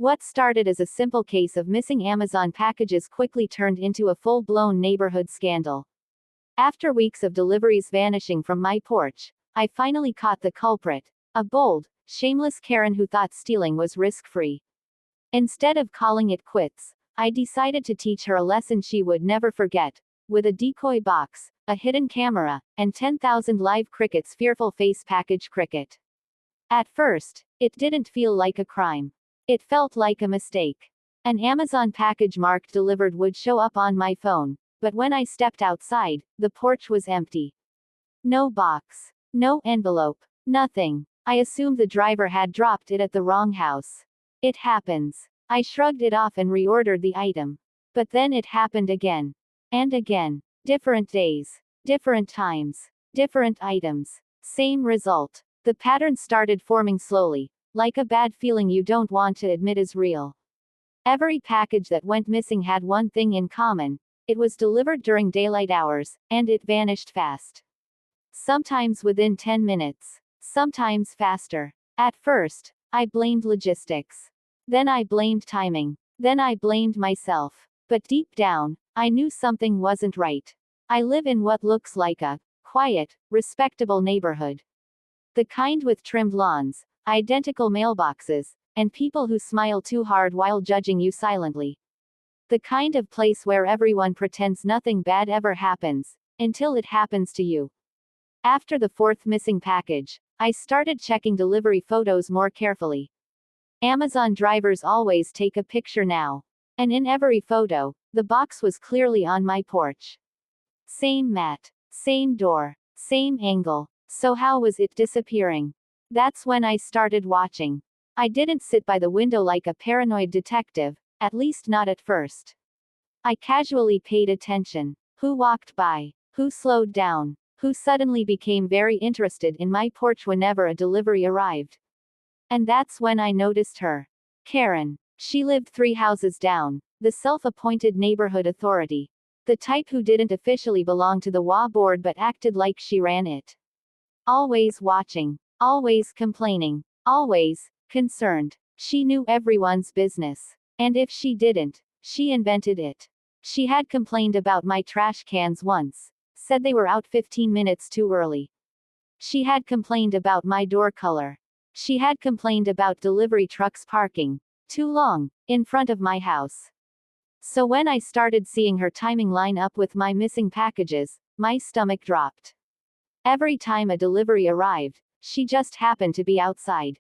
What started as a simple case of missing Amazon packages quickly turned into a full-blown neighborhood scandal. After weeks of deliveries vanishing from my porch, I finally caught the culprit, a bold, shameless Karen who thought stealing was risk-free. Instead of calling it quits, I decided to teach her a lesson she would never forget, with a decoy box, a hidden camera, and 10,000 live crickets' fearful face package cricket. At first, it didn't feel like a crime. It felt like a mistake. An Amazon package marked delivered would show up on my phone, but when I stepped outside, the porch was empty. No box. No envelope. Nothing. I assumed the driver had dropped it at the wrong house. It happens. I shrugged it off and reordered the item. But then it happened again. And again. Different days. Different times. Different items. Same result. The pattern started forming slowly, like a bad feeling you don't want to admit is real. Every package that went missing had one thing in common. It was delivered during daylight hours, and it vanished fast. Sometimes within 10 minutes. Sometimes faster. At first, I blamed logistics. Then I blamed timing. Then I blamed myself. But deep down, I knew something wasn't right. I live in what looks like a quiet, respectable neighborhood. The kind with trimmed lawns, identical mailboxes, and people who smile too hard while judging you silently. The kind of place where everyone pretends nothing bad ever happens, until it happens to you. After the fourth missing package, I started checking delivery photos more carefully. Amazon drivers always take a picture now. And in every photo, the box was clearly on my porch. Same mat, same door, same angle. So how was it disappearing? That's when I started watching. I didn't sit by the window like a paranoid detective, at least not at first. I casually paid attention. Who walked by? Who slowed down? Who suddenly became very interested in my porch whenever a delivery arrived? And that's when I noticed her. Karen. She lived 3 houses down, the self-appointed neighborhood authority. The type who didn't officially belong to the WA board but acted like she ran it. Always watching. Always complaining. Always concerned. She knew everyone's business. And if she didn't, she invented it. She had complained about my trash cans once. Said they were out 15 minutes too early. She had complained about my door color. She had complained about delivery trucks parking too long in front of my house. So when I started seeing her timing line up with my missing packages, my stomach dropped. Every time a delivery arrived, she just happened to be outside.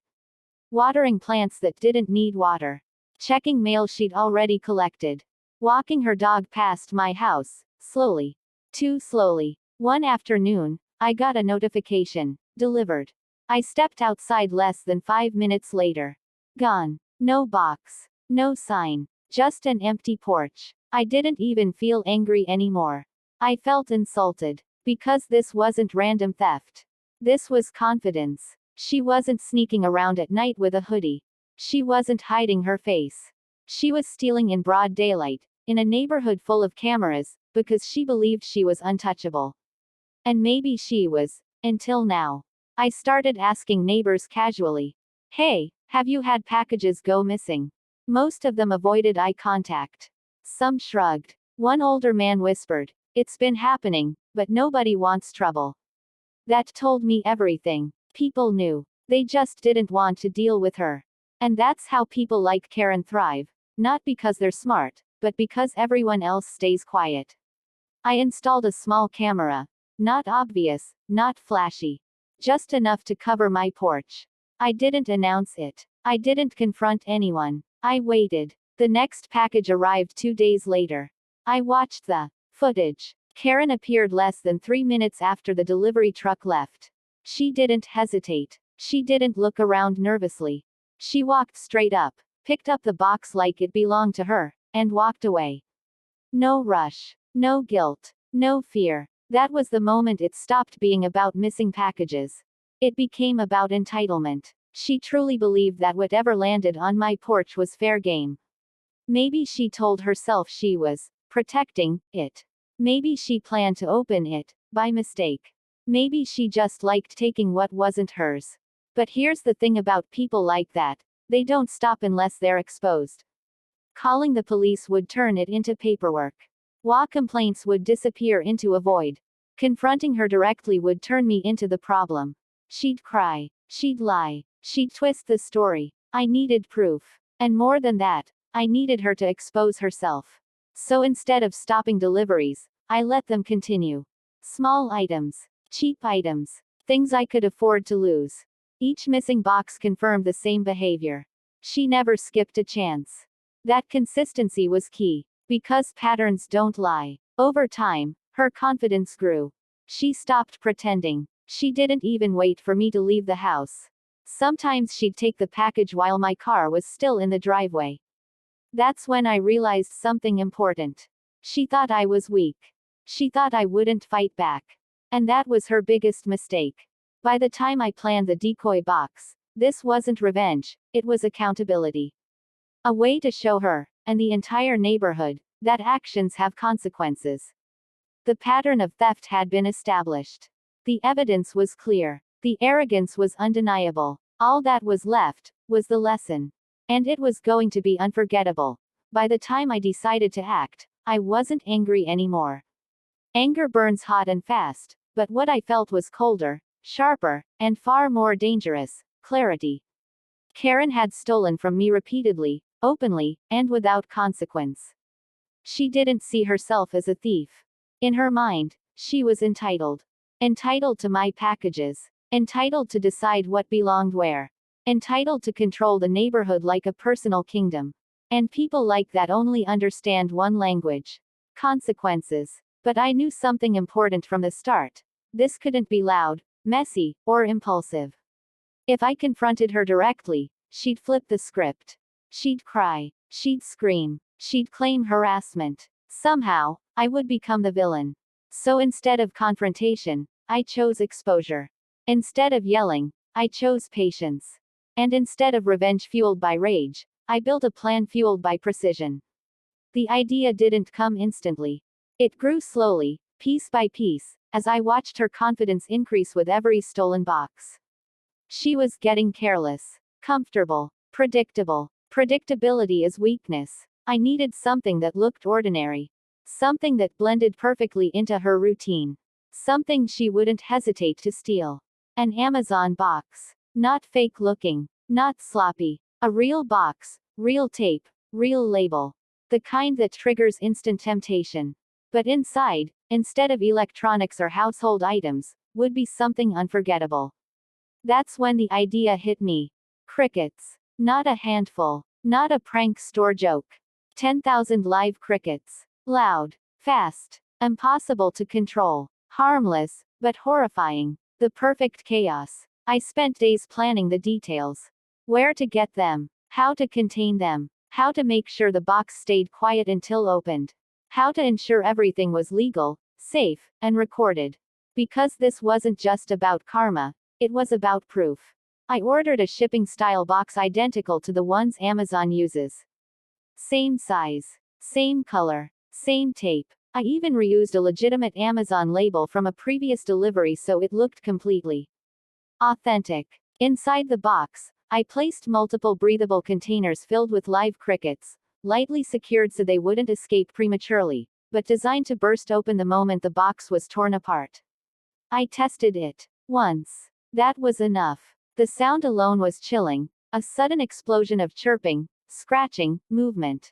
Watering plants that didn't need water. Checking mail she'd already collected. Walking her dog past my house, slowly. Too slowly. One afternoon, I got a notification. Delivered. I stepped outside less than 5 minutes later. Gone. No box. No sign. Just an empty porch. I didn't even feel angry anymore. I felt insulted. Because this wasn't random theft. This was confidence. She wasn't sneaking around at night with a hoodie. She wasn't hiding her face. She was stealing in broad daylight, in a neighborhood full of cameras, because she believed she was untouchable. And maybe she was, until now. I started asking neighbors casually. Hey, have you had packages go missing? Most of them avoided eye contact. Some shrugged. One older man whispered, it's been happening, but nobody wants trouble. That told me everything. People knew. They just didn't want to deal with her. And that's how people like Karen thrive. Not because they're smart, but because everyone else stays quiet. I installed a small camera. Not obvious, not flashy. Just enough to cover my porch. I didn't announce it. I didn't confront anyone. I waited. The next package arrived 2 days later. I watched the footage. Karen appeared less than 3 minutes after the delivery truck left. She didn't hesitate. She didn't look around nervously. She walked straight up, picked up the box like it belonged to her, and walked away. No rush. No guilt. No fear. That was the moment it stopped being about missing packages. It became about entitlement. She truly believed that whatever landed on my porch was fair game. Maybe she told herself she was protecting it. Maybe she planned to open it by mistake. Maybe she just liked taking what wasn't hers. But here's the thing about people like that. They don't stop unless they're exposed. Calling the police would turn it into paperwork. Complaints would disappear into a void. Confronting her directly would turn me into the problem. She'd cry. She'd lie. She'd twist the story. I needed proof. And more than that, I needed her to expose herself. So instead of stopping deliveries, I let them continue. Small items. Cheap items. Things I could afford to lose. Each missing box confirmed the same behavior. She never skipped a chance. That consistency was key. Because patterns don't lie. Over time, her confidence grew. She stopped pretending. She didn't even wait for me to leave the house. Sometimes she'd take the package while my car was still in the driveway. That's when I realized something important. She thought I was weak. She thought I wouldn't fight back. And that was her biggest mistake. By the time I planned the decoy box, this wasn't revenge, it was accountability. A way to show her, and the entire neighborhood, that actions have consequences. The pattern of theft had been established. The evidence was clear. The arrogance was undeniable. All that was left was the lesson. And it was going to be unforgettable. By the time I decided to act, I wasn't angry anymore. Anger burns hot and fast, but what I felt was colder, sharper, and far more dangerous: clarity. Karen had stolen from me repeatedly, openly, and without consequence. She didn't see herself as a thief. In her mind, she was entitled. Entitled to my packages. Entitled to decide what belonged where. Entitled to control the neighborhood like a personal kingdom. And people like that only understand one language: consequences. But I knew something important from the start. This couldn't be loud, messy, or impulsive. If I confronted her directly, she'd flip the script. She'd cry. She'd scream. She'd claim harassment. Somehow, I would become the villain. So instead of confrontation, I chose exposure. Instead of yelling, I chose patience. And instead of revenge fueled by rage, I built a plan fueled by precision. The idea didn't come instantly. It grew slowly, piece by piece, as I watched her confidence increase with every stolen box. She was getting careless, comfortable, predictable. Predictability is weakness. I needed something that looked ordinary. Something that blended perfectly into her routine. Something she wouldn't hesitate to steal. An Amazon box. Not fake looking. Not sloppy. A real box. Real tape. Real label. The kind that triggers instant temptation. But inside, instead of electronics or household items, would be something unforgettable. That's when the idea hit me. Crickets. Not a handful. Not a prank store joke. 10,000 live crickets. Loud. Fast. Impossible to control. Harmless, but horrifying. The perfect chaos. I spent days planning the details. Where to get them. How to contain them. How to make sure the box stayed quiet until opened. How to ensure everything was legal, safe, and recorded. Because this wasn't just about karma, it was about proof. I ordered a shipping-style box identical to the ones Amazon uses. Same size. Same color. Same tape. I even reused a legitimate Amazon label from a previous delivery so it looked completely authentic. Inside the box, I placed multiple breathable containers filled with live crickets, lightly secured so they wouldn't escape prematurely, but designed to burst open the moment the box was torn apart. I tested it. Once. That was enough. The sound alone was chilling, a sudden explosion of chirping, scratching, movement.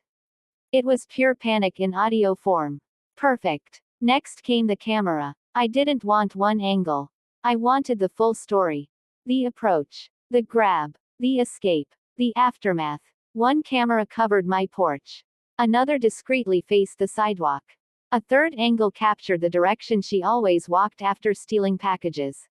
It was pure panic in audio form. Perfect. Next came the camera. I didn't want one angle. I wanted the full story. The approach. The grab. The escape. The aftermath. One camera covered my porch. Another discreetly faced the sidewalk. A third angle captured the direction she always walked after stealing packages.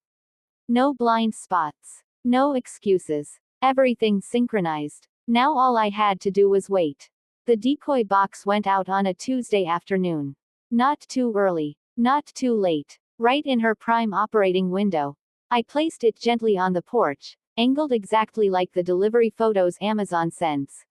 No blind spots. No excuses. Everything synchronized. Now all I had to do was wait. The decoy box went out on a Tuesday afternoon. Not too early. Not too late. Right in her prime operating window. I placed it gently on the porch, angled exactly like the delivery photos Amazon sends.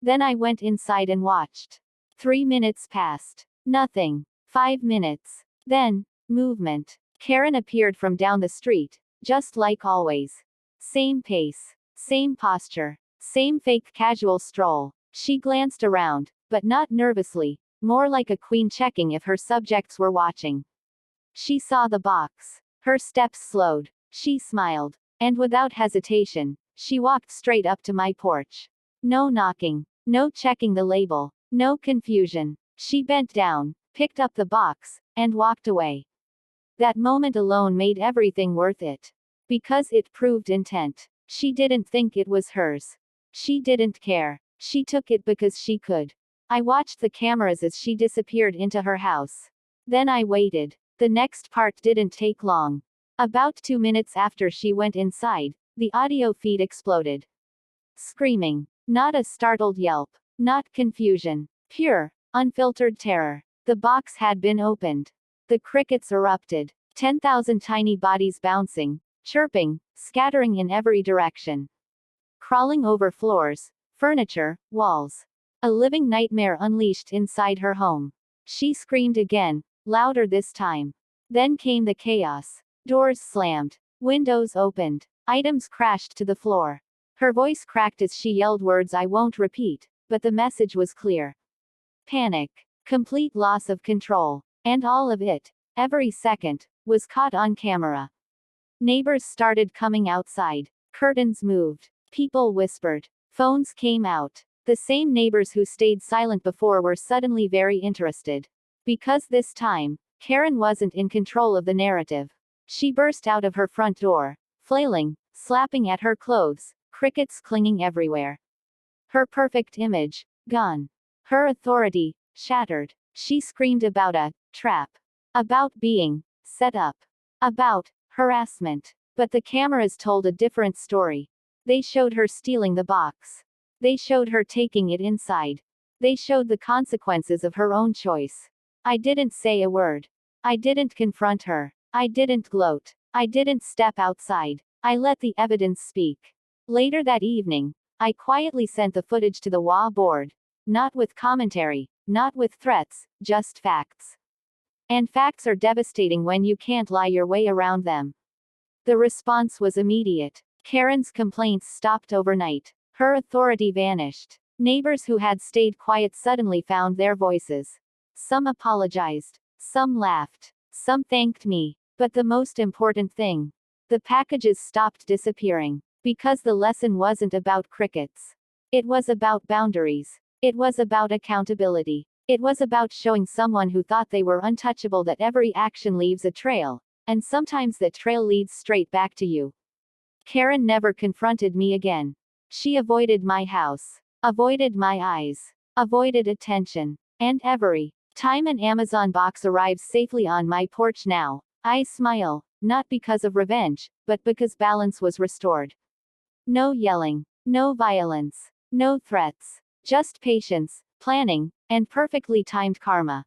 Then I went inside and watched. 3 minutes passed. Nothing. 5 minutes. Then, movement. Karen appeared from down the street, just like always. Same pace. Same posture. Same fake casual stroll. She glanced around, but not nervously, more like a queen checking if her subjects were watching. She saw the box. Her steps slowed. She smiled. And without hesitation, she walked straight up to my porch. No knocking. No checking the label. No confusion. She bent down, picked up the box, and walked away. That moment alone made everything worth it. Because it proved intent. She didn't think it was hers. She didn't care. She took it because she could. I watched the cameras as she disappeared into her house. Then I waited. The next part didn't take long. About 2 minutes after she went inside, the audio feed exploded. Screaming. Not a startled yelp. Not confusion. Pure, unfiltered terror. The box had been opened. The crickets erupted. 10,000 tiny bodies bouncing, chirping, scattering in every direction. Crawling over floors, furniture, walls. A living nightmare unleashed inside her home. She screamed again, louder this time. Then came the chaos. Doors slammed. Windows opened. Items crashed to the floor. Her voice cracked as she yelled words I won't repeat, but the message was clear. Panic. Complete loss of control. And all of it, every second, was caught on camera. Neighbors started coming outside. Curtains moved. People whispered. Phones came out. The same neighbors who stayed silent before were suddenly very interested. Because this time, Karen wasn't in control of the narrative. She burst out of her front door, flailing, slapping at her clothes, crickets clinging everywhere. Her perfect image, gone. Her authority, shattered. She screamed about a trap. About being set up. About harassment. But the cameras told a different story. They showed her stealing the box. They showed her taking it inside. They showed the consequences of her own choice. I didn't say a word. I didn't confront her. I didn't gloat. I didn't step outside. I let the evidence speak. Later that evening, I quietly sent the footage to the WA board. Not with commentary, not with threats, just facts. And facts are devastating when you can't lie your way around them. The response was immediate. Karen's complaints stopped overnight. Her authority vanished. Neighbors who had stayed quiet suddenly found their voices. Some apologized. Some laughed. Some thanked me. But the most important thing, the packages stopped disappearing. Because the lesson wasn't about crickets. It was about boundaries. It was about accountability. It was about showing someone who thought they were untouchable that every action leaves a trail, and sometimes that trail leads straight back to you. Karen never confronted me again. She avoided my house. Avoided my eyes. Avoided attention. And every time an Amazon box arrives safely on my porch now, I smile, not because of revenge, but because balance was restored. No yelling. No violence. No threats. Just patience, planning, and perfectly timed karma.